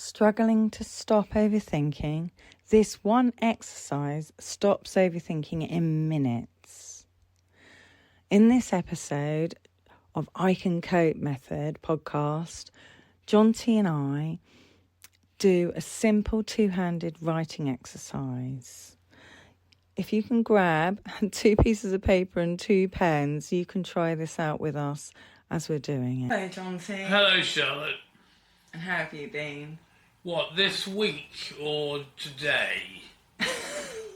Struggling to stop overthinking? This one exercise stops overthinking in minutes. In this episode of I Can Cope Method podcast, Jonty and I do a simple two-handed writing exercise. If you can grab 2 pieces of paper and 2 pens, you can try this out with us as we're doing it. Hello, Jonty. Hello, Charlotte. And how have you been? What, this week or today?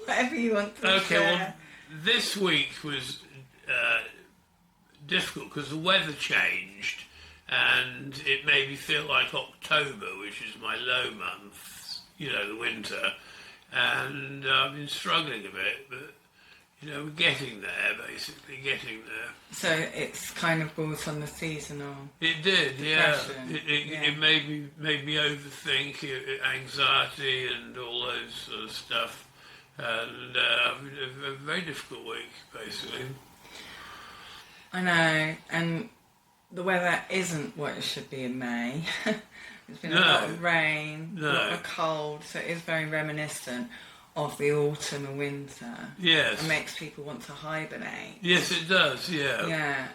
Whatever you want to Okay, share. well, this week was difficult because the weather changed and it made me feel like October, which is my low month, the winter. And I've been struggling a bit, but, we're getting there, basically, getting there. So it's kind of brought on the seasonal. It did, yeah. Depression, It made me overthink, anxiety, and all those sort of stuff. And a very difficult week, basically. I know, and the weather isn't what it should be in May. There's been a lot of rain, a lot of cold, so it is very reminiscent of the autumn and winter. Yes. It makes people want to hibernate. Yes, it does, yeah. Yeah.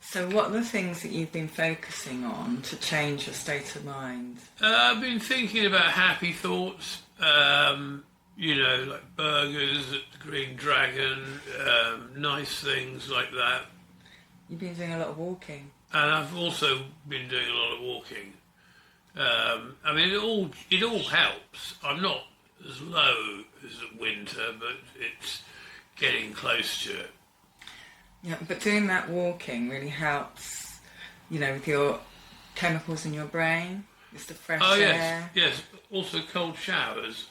So what are the things that you've been focusing on to change your state of mind? I've been thinking about happy thoughts, like burgers at the Green Dragon, nice things like that. You've been doing a lot of walking. And I've also been doing a lot of walking. It all helps. I'm not as low as the winter, but it's getting close to it. Yeah, but doing that walking really helps, with your chemicals in your brain. It's the fresh air. Yes. Also cold showers.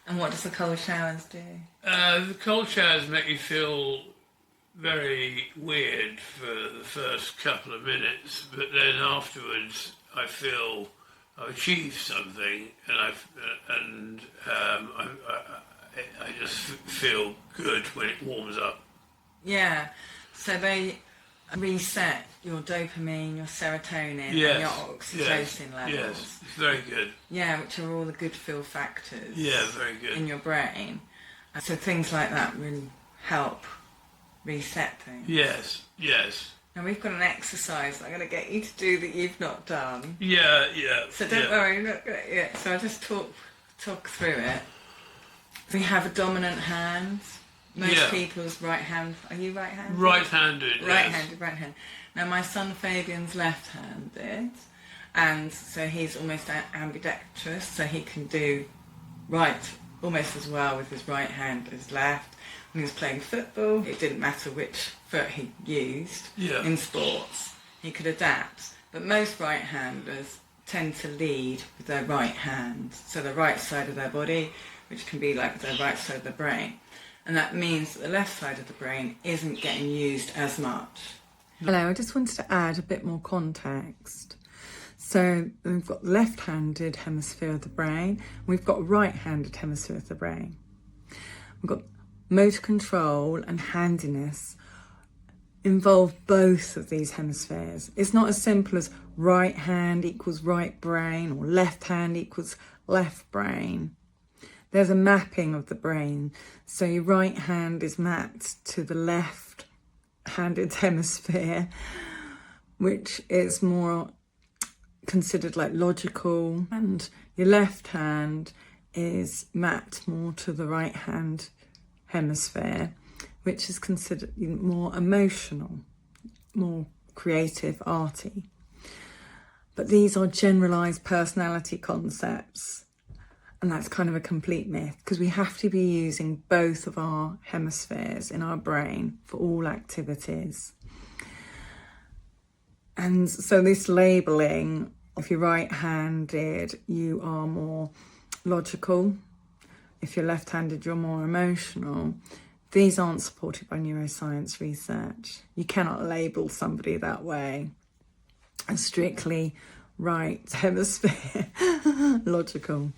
And what does the cold showers do? The cold showers make me feel very weird for the first couple of minutes, but then afterwards I feel I've achieved something, and I just feel good when it warms up. Yeah, so they reset your dopamine, your serotonin, and your oxytocin levels. Yes, it's very good. Yeah, which are all the good feel factors. Yeah, very good. In your brain. So things like that really help reset things. Yes. Now we've got an exercise I'm going to get you to do that you've not done. Yeah. So don't worry, you're not going to, yeah. So I'll just talk through it. We have a dominant hand. Most people's right hand. Are you right-handed? Right-handed, yes. Right-handed. Now my son Fabian's left-handed, and so he's almost ambidextrous, so he can do right almost as well with his right hand as left. When he was playing football, it didn't matter which foot he used in sports. He could adapt. But most right-handers tend to lead with their right hand, so the right side of their body, which can be like the right side of the brain. And that means that the left side of the brain isn't getting used as much. Hello, I just wanted to add a bit more context. So we've got left-handed hemisphere of the brain, we've got right-handed hemisphere of the brain. We've got motor control and handiness involve both of these hemispheres. It's not as simple as right hand equals right brain or left hand equals left brain. There's a mapping of the brain. So your right hand is mapped to the left-handed hemisphere, which is more considered like logical, and your left hand is mapped more to the right hand hemisphere, which is considered more emotional, more creative, arty. But these are generalized personality concepts, and that's kind of a complete myth because we have to be using both of our hemispheres in our brain for all activities. And so this labeling, if you're right-handed, you are more logical. If you're left-handed, you're more emotional. These aren't supported by neuroscience research. You cannot label somebody that way. A strictly right hemisphere, logical.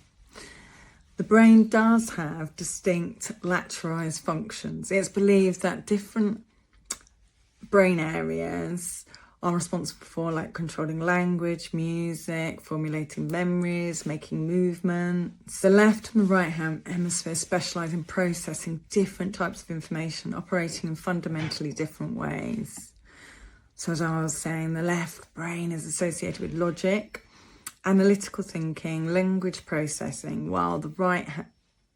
The brain does have distinct lateralized functions. It's believed that different brain areas are responsible for like controlling language, music, formulating memories, making movements. The left and the right hemisphere specialise in processing different types of information, operating in fundamentally different ways. So as I was saying, the left brain is associated with logic, analytical thinking, language processing, while the right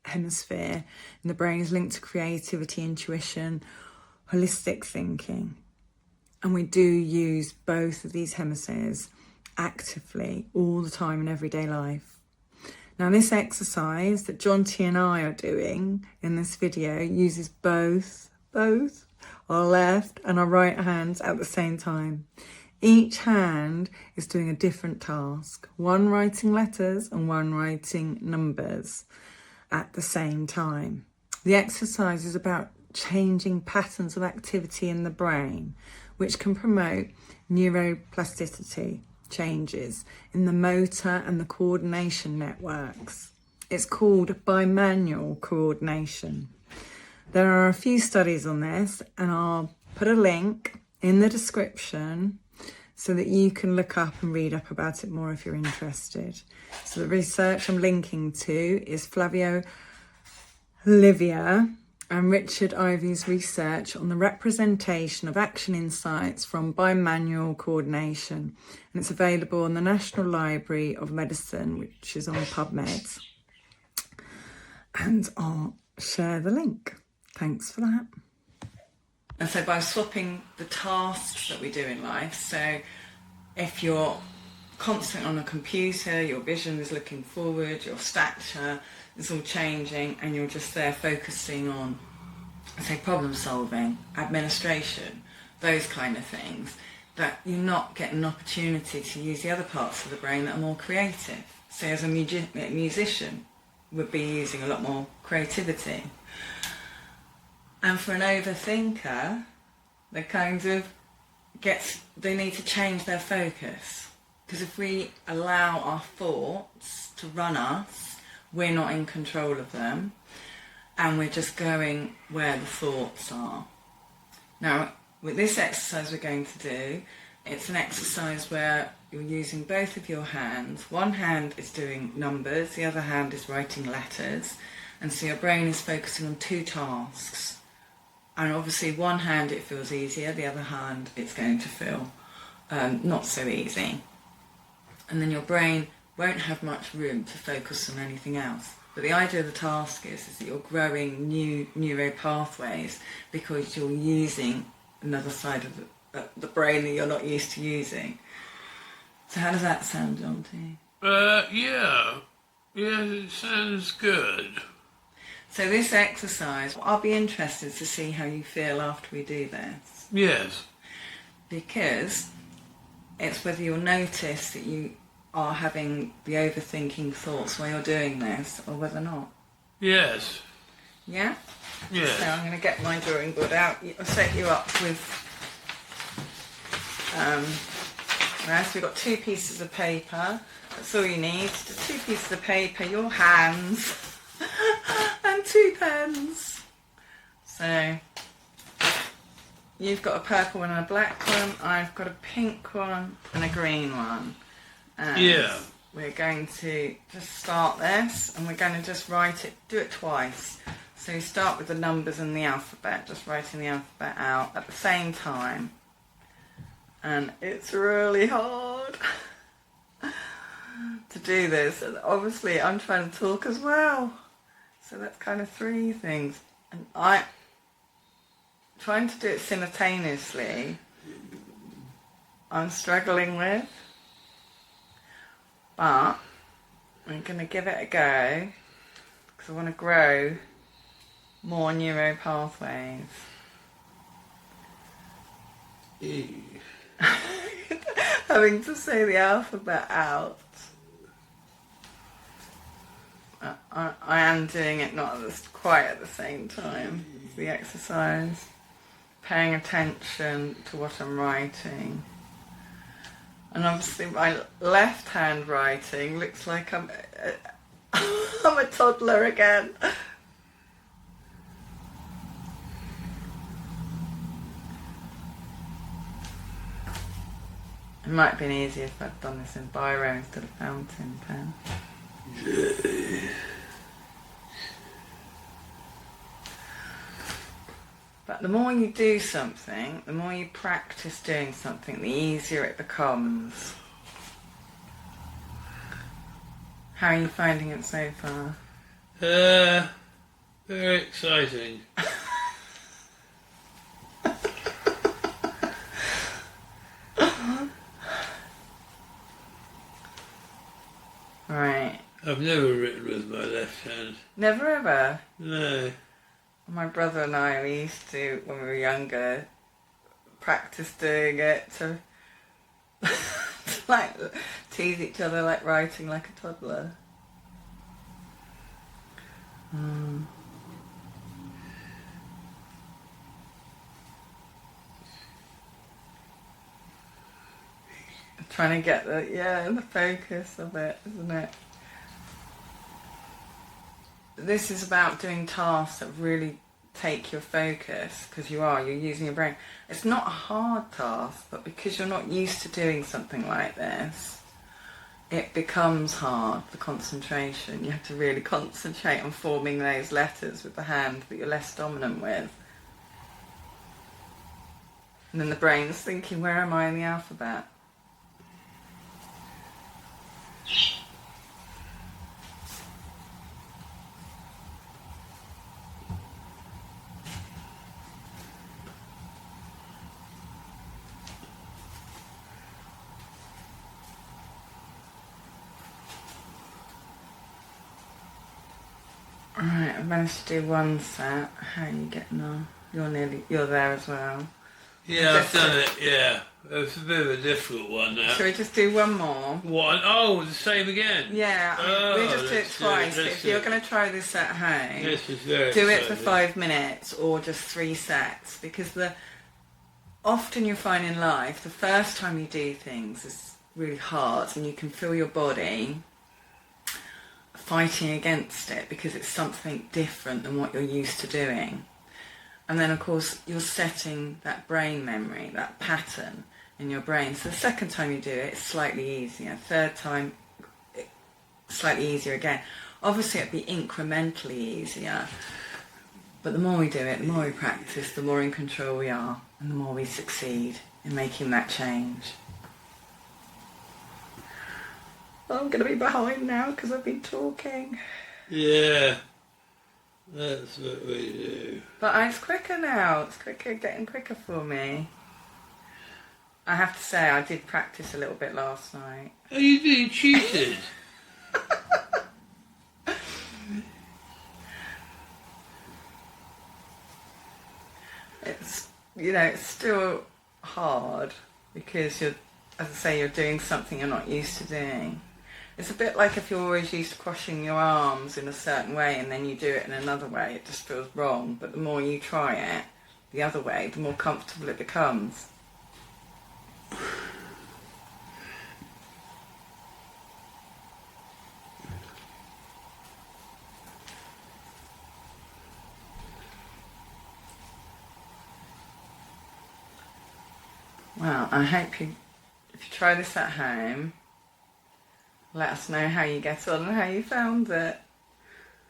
hemisphere in the brain is linked to creativity, intuition, holistic thinking. And we do use both of these hemispheres actively all the time in everyday life. Now, this exercise that Jonty and I are doing in this video uses both our left and our right hands at the same time. Each hand is doing a different task, one writing letters and one writing numbers at the same time. The exercise is about changing patterns of activity in the brain, which can promote neuroplasticity changes in the motor and the coordination networks. It's called bimanual coordination. There are a few studies on this, and I'll put a link in the description so that you can look up and read up about it more if you're interested. So the research I'm linking to is Flavio Olivia and Richard Ivy's research on the representation of action insights from bimanual coordination. And it's available on the National Library of Medicine, which is on PubMed. And I'll share the link. Thanks for that. And so by swapping the tasks that we do in life, so if you're constant on a computer, your vision is looking forward, your stature is all changing, and you're just there focusing on, say, problem solving, administration, those kind of things, that you're not getting an opportunity to use the other parts of the brain that are more creative. So as a musician would be using a lot more creativity. And for an overthinker, they need to change their focus. Because if we allow our thoughts to run us, we're not in control of them, and we're just going where the thoughts are. Now, with this exercise we're going to do, it's an exercise where you're using both of your hands. One hand is doing numbers, the other hand is writing letters, and so your brain is focusing on two tasks. And obviously one hand it feels easier, the other hand it's going to feel not so easy. And then your brain won't have much room to focus on anything else. But the idea of the task is that you're growing new neural pathways because you're using another side of the brain that you're not used to using. So how does that sound, Jonty? Yeah, it sounds good. So this exercise, I'll be interested to see how you feel after we do this. Yes. Because it's whether you'll notice that you are having the overthinking thoughts while you're doing this, or whether not. Yes. Yeah? Yes. So I'm going to get my drawing board out. I'll set you up with... so we've got 2 pieces of paper. That's all you need. Just 2 pieces of paper, your hands... and 2 pens. So you've got a purple one and a black one, I've got a pink one and a green one. And yeah. We're going to just start this, and we're going to just write it, do it twice. So you start with the numbers and the alphabet, just writing the alphabet out at the same time. And it's really hard to do this, and obviously I'm trying to talk as well. So that's kind of 3 things. And I'm trying to do it simultaneously, I'm struggling with. But I'm going to give it a go because I want to grow more neuro pathways. Having to say the alphabet out. I am doing it not quite at the same time as the exercise. Paying attention to what I'm writing. And obviously my left hand writing looks like I'm a toddler again. It might have been easier if I'd done this in biro instead of fountain pen. But the more you do something, the more you practice doing something, the easier it becomes. How are you finding it so far? Very exciting. Right. I've never written with my left hand. Never ever? No. My brother and I, we used to, when we were younger, practice doing it to like tease each other, like writing like a toddler. Trying to get the focus of it, isn't it? This is about doing tasks that really take your focus, because you're using your brain. It's not a hard task, but because you're not used to doing something like this, it becomes hard for concentration. You have to really concentrate on forming those letters with the hand that you're less dominant with. And then the brain's thinking, where am I in the alphabet? Alright, I've managed to do one set. How are you getting on? You're there as well. Yeah, I've done it, yeah. It's a bit of a difficult one now. Shall we just do one more? One? Oh, the same again? Yeah, we just do it twice. If you're going to try this at home, This is very do it for exciting. 5 minutes or just 3 sets, because often you find in life the first time you do things is really hard, and you can feel your body fighting against it because it's something different than what you're used to doing. And then of course you're setting that brain memory, that pattern in your brain. So the second time you do it, it's slightly easier. Third time, slightly easier again. Obviously it'd be incrementally easier, but the more we do it, the more we practice, the more in control we are, and the more we succeed in making that change. I'm going to be behind now because I've been talking. Yeah, that's what we do. But it's quicker now. It's getting quicker for me. I have to say, I did practice a little bit last night. Oh, you cheated? It's still hard because as I say, you're doing something you're not used to doing. It's a bit like if you're always used to crossing your arms in a certain way and then you do it in another way, it just feels wrong. But the more you try it the other way, the more comfortable it becomes. Well, I hope if you try this at home, let us know how you get on and how you found it.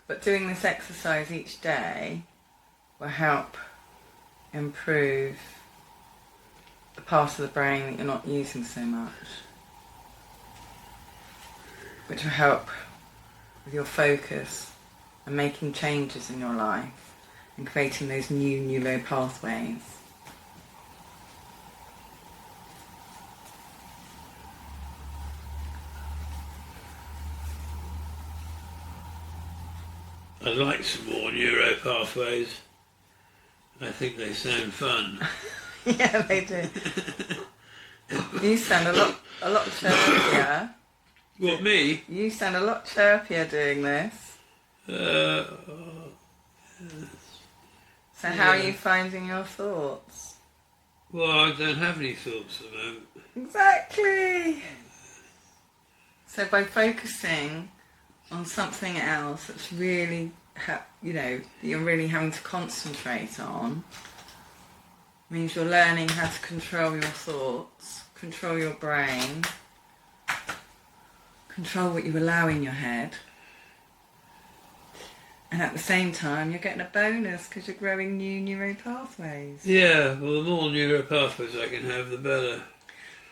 But doing this exercise each day will help improve the part of the brain that you're not using so much, which will help with your focus and making changes in your life and creating those new neural pathways. I'd like some more neuro pathways. I think they sound fun. Yeah, they do. You sound a lot chirpier. What, me? You sound a lot chirpier doing this. So how are you finding your thoughts? Well, I don't have any thoughts at the moment. Exactly. So by focusing on something else that's really, you're really having to concentrate on, means you're learning how to control your thoughts, control your brain, control what you allow in your head, and at the same time you're getting a bonus because you're growing new neural pathways. Yeah, well, the more neural pathways I can have, the better.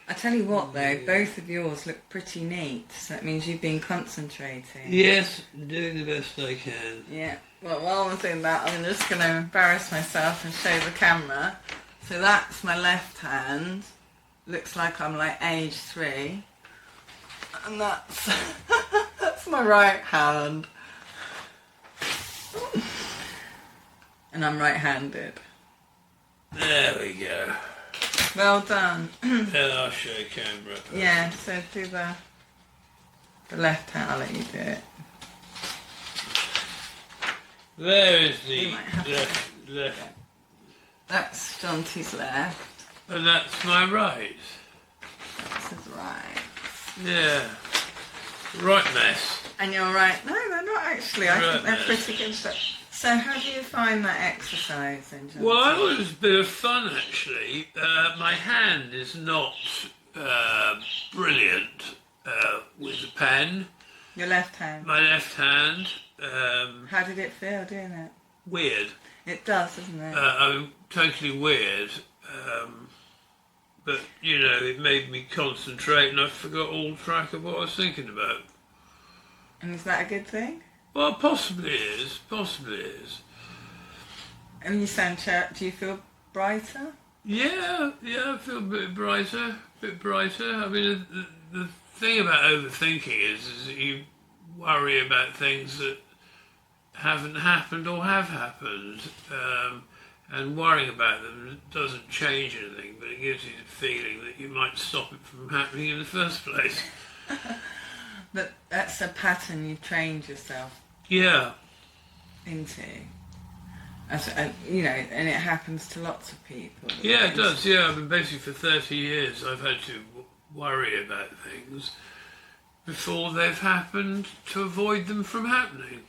I tell you what though, both of yours look pretty neat, so that means you've been concentrating. Yes, doing the best I can. Yeah, well, while I'm doing that, I'm just going to embarrass myself and show the camera. So that's my left hand. Looks like I'm like age 3. And that's, that's my right hand. And I'm right-handed. There we go. Well done. Then I'll show camera. Yeah, so do the left hand, I'll let you do it. There is You the might have to- left. That's Jonty's left. And that's my right. That's his right. Yeah. Right mess. And you're right. No, they're not actually. I think they're Right. pretty good. So how do you find that exercise then, Jonty? Well, I thought it was a bit of fun actually. My hand is not brilliant with the pen. Your left hand. My left hand, How did it feel doing it? weird. It does, doesn't it? I mean, totally weird. But, you know, it made me concentrate and I forgot all track of what I was thinking about. And is that a good thing? Well, possibly is. Possibly is. And you sound do you feel brighter? Yeah, I feel a bit brighter. I mean, the thing about overthinking is that you worry about things that haven't happened or have happened. And worrying about them doesn't change anything, but it gives you the feeling that you might stop it from happening in the first place. But that's a pattern you've trained yourself Yeah. into. You know, and it happens to lots of people. Yeah, it does. Yeah, I mean, basically for 30 years I've had to worry about things before they've happened to avoid them from happening.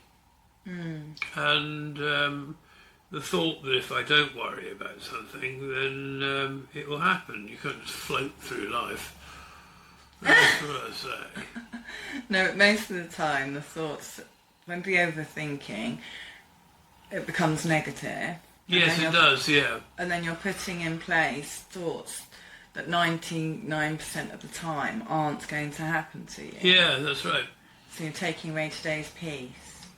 And the thought that if I don't worry about something, then it will happen. You can't just float through life. That's what I say. No, but most of the time the thoughts, when we overthinking, it becomes negative. Yes, it does, yeah. And then you're putting in place thoughts that 99% of the time aren't going to happen to you. Yeah, that's right. So you're taking away today's peace.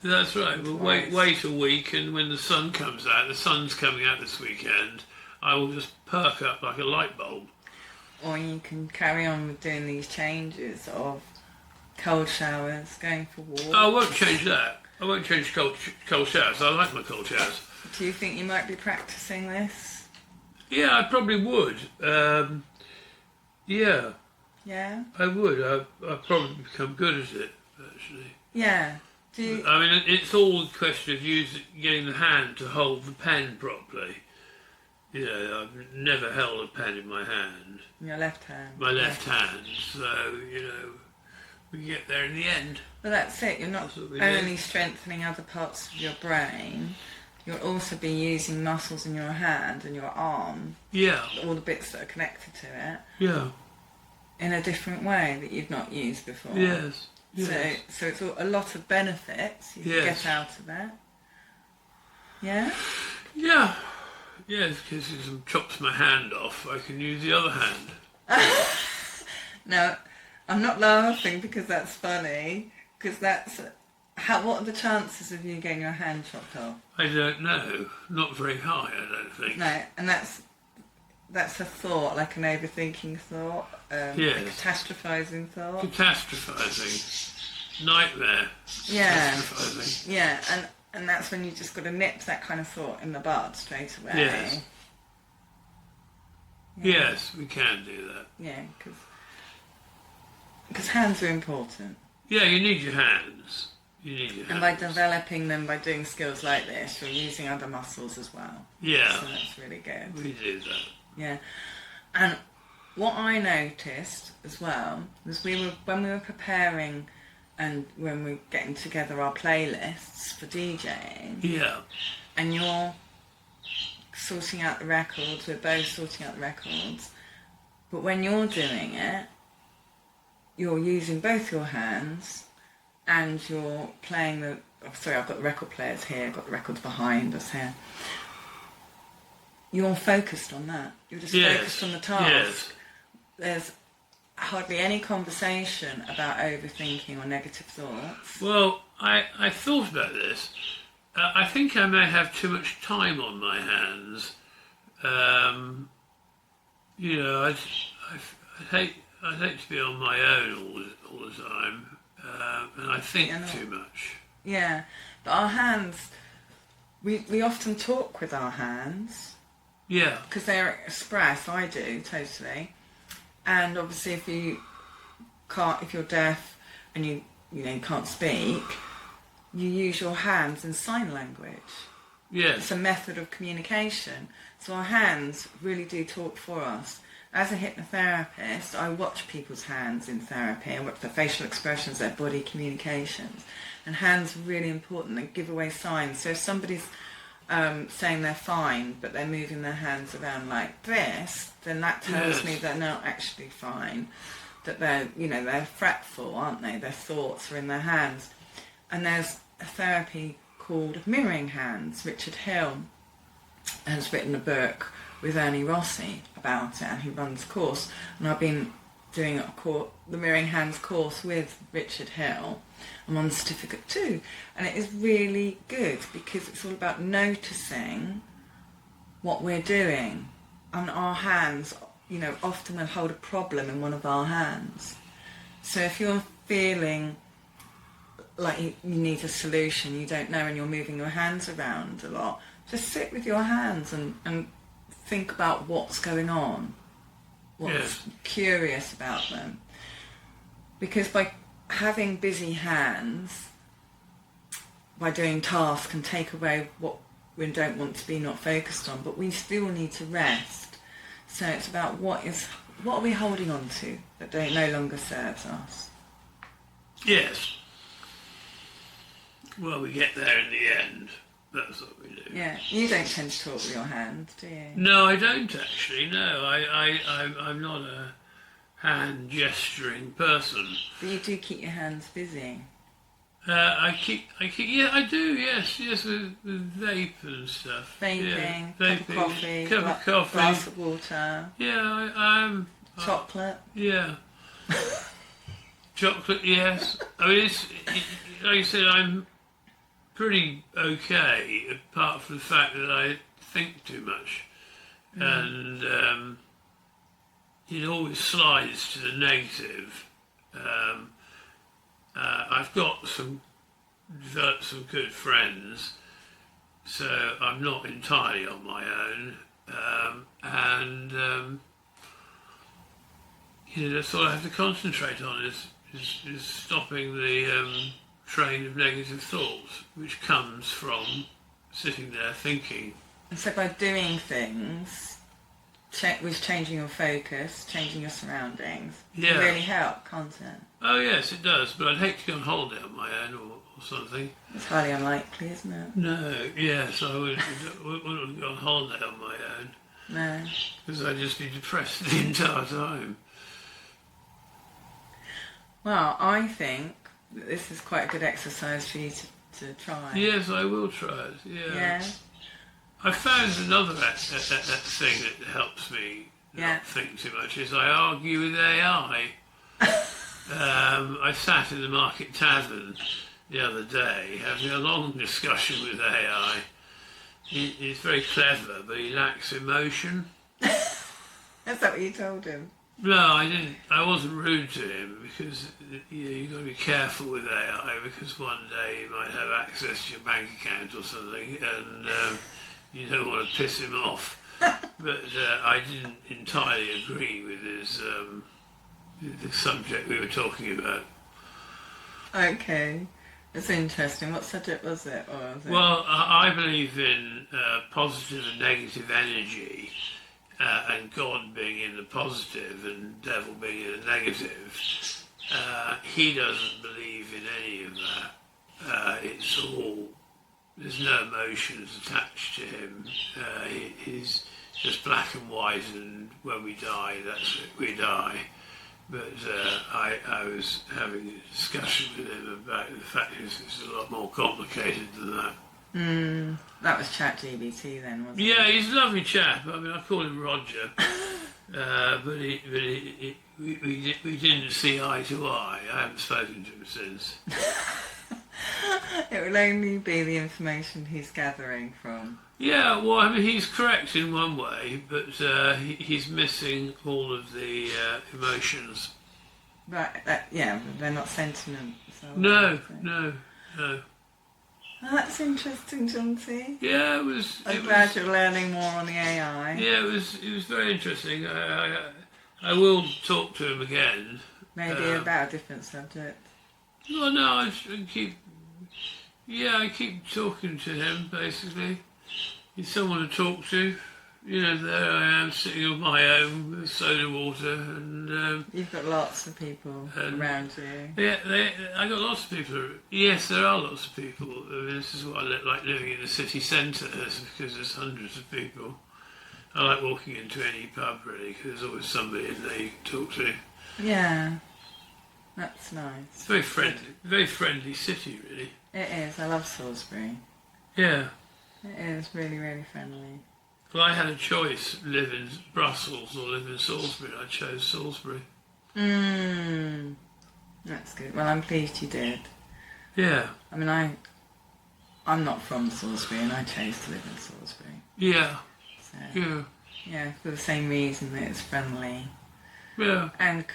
That's right. Well, wait a week, and when the sun comes out, the sun's coming out this weekend, I will just perk up like a light bulb. Or you can carry on with doing these changes of cold showers, going for walks. I won't change that. I won't change cold showers. I like my cold showers. Do you think you might be practicing this? Yeah, I probably would. Yeah, Yeah? I would. I'd probably become good at it, actually. Yeah. Do you, I mean, it's all a question of getting the hand to hold the pen properly. You know, I've never held a pen in my hand. your left hand? My left hand, so, you know, we get there in the end. Well, that's it. You're not That's what we only do. strengthening other parts of your brain, you'll also be using muscles in your hand and your arm, Yeah, all the bits that are connected to it, yeah, in a different way that you've not used before. yes, yes. So it's a lot of benefits you can Yes. get out of it. Yeah? Yeah, yes, because if someone chops my hand off, I can use the other hand. No, I'm not laughing because that's funny, because that's... what are the chances of you getting your hand chopped off? I don't know. Not very high, I don't think. No, and that's a thought, like an overthinking thought, a Yes. catastrophising thought. Catastrophizing. Nightmare. Yeah. Catastrophizing. Yeah, and that's when you just got to nip that kind of thought in the bud straight away. Yes. Yeah. Yes, we can do that. Yeah, because hands are important. Yeah, you need your hands. You need your hands. And by developing them, by doing skills like this, you're using other muscles as well. Yeah, So that's really good. we do that. Yeah. And what I noticed as well was when we were preparing and when we were getting together our playlists for DJing, Yeah, and you're sorting out the records, we're both sorting out the records, But when you're doing it, you're using both your hands and you're playing the... Oh, sorry, I've got the record players here, I've got the records behind us here. You're focused on that. You're just focused on the task. Yes. There's hardly any conversation about overthinking or negative thoughts. Well, I thought about this. I think I may have too much time on my hands. You know, I'd hate to be on my own all the time, and I think too much. Yeah, but our hands, we often talk with our hands. Yeah. Because they're express. I do, totally. And obviously, if you're deaf and you can't speak, you use your hands in sign language. Yes. It's a method of communication. So our hands really do talk for us. As a hypnotherapist, I watch people's hands in therapy. I watch their facial expressions, their body communications. And hands are really important. They give away signs. So if somebody's saying they're fine, but they're moving their hands around like this, then that tells me they're not actually fine. That they're fretful, aren't they? Their thoughts are in their hands. And there's a therapy called mirroring hands. Richard Hill has written a book with Ernie Rossi about it, and he runs a course. And I've been doing the mirroring hands course with Richard Hill. I'm on the certificate too, and it is really good because it's all about noticing what we're doing. And our hands, often will hold a problem in one of our hands. So if you're feeling like you need a solution, you don't know, and you're moving your hands around a lot, just sit with your hands and think about what's going on, what's curious about them. Because by having busy hands, by doing tasks, can take away what we don't want to be not focused on, but we still need to rest. So it's about what are we holding on to that no longer serves us. Yes. Well, we get there in the end. That's what we do. Yeah, you don't tend to talk with your hands, do you? No, I don't actually. No, I'm not a hand gesturing person. But you do keep your hands busy. I keep. Yeah, I do. Yes, with vape and stuff. Vaping, yeah, cup of coffee, glass of water. Yeah, I'm. Chocolate. Yeah. Chocolate. Yes. I mean, like I said, I'm pretty okay, apart from the fact that I think too much, and it always slides to the negative. I've got developed some good friends, so I'm not entirely on my own, and that's all I have to concentrate on is stopping the train of negative thoughts, which comes from sitting there thinking. And so by doing things, with changing your focus, changing your surroundings, can really help, can't it? Oh yes, it does, but I'd hate to go on holiday on my own or something. It's highly unlikely, isn't it? No, yes, I wouldn't go on holiday on my own. No. Because I'd just be depressed the entire time. Well, I think that this is quite a good exercise for you to try. Yes, I will try it, yeah. I found another thing that helps me not think too much is I argue with AI. I sat in the Market Tavern the other day having a long discussion with AI. He's very clever, but he lacks emotion. Is that what you told him? No, I didn't. I wasn't rude to him because you've got to be careful with AI because one day you might have access to your bank account or something, and you don't want to piss him off. But I didn't entirely agree with the subject we were talking about. Okay, it's interesting. What subject was it? Well, I believe in positive and negative energy. And God being in the positive and devil being in the negative. He doesn't believe in any of that. It's all, there's no emotions attached to him. just black and white, and when we die, that's it, we die. But I was having a discussion with him about the fact that it's a lot more complicated than that. That was ChatGPT then, wasn't it? Yeah, he's a lovely chap. I mean, I call him Roger, but we didn't see eye to eye. I haven't spoken to him since. It will only be the information he's gathering from. Yeah, well, I mean, he's correct in one way, but he's missing all of the emotions. Right, yeah, they're not sentiment. So No. Oh, that's interesting, Jonty. Yeah, it was. I'm glad you're learning more on the AI. Yeah, it was very interesting. I will talk to him again. Maybe about a different subject. Well, no, I keep. Yeah, I keep talking to him. Basically, he's someone to talk to. You know, there I am sitting on my own with soda water, and you've got lots of people around you. Yeah, I got lots of people. Yes, there are lots of people. I mean, this is what I like living in the city centre, because there's hundreds of people. I like walking into any pub really, because there's always somebody in there you can talk to. Yeah, that's nice. It's very friendly city, really. It is. I love Salisbury. Yeah. It is really, really friendly. Well, I had a choice: live in Brussels or live in Salisbury. I chose Salisbury. That's good. Well, I'm pleased you did. Yeah. I mean, I'm not from Salisbury, and I chose to live in Salisbury. Yeah. So, Yeah. For the same reason that it's friendly. Yeah. And,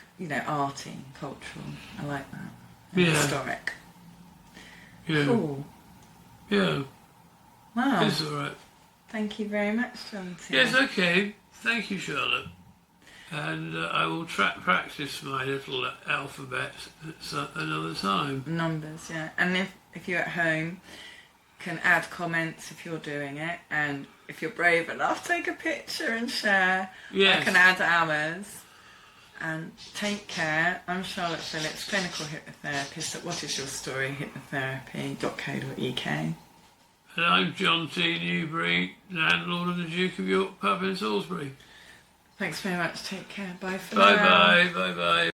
arty, cultural. I like that. And historic. Yeah. Cool. Yeah. Wow. It's all right. Thank you very much, Jonty. Yes, okay. Thank you, Charlotte. And I will practice my little alphabet at another time. Numbers, yeah. And if you're at home, can add comments if you're doing it. And if you're brave enough, take a picture and share. Yes. I can add ours. And take care. I'm Charlotte Phillips, clinical hypnotherapist at What Is Your Story? Hypnotherapy.co.uk. And I'm Jonty Newbury, landlord of the Duke of York pub in Salisbury. Thanks very much. Take care. Bye for Bye now. bye. Bye bye.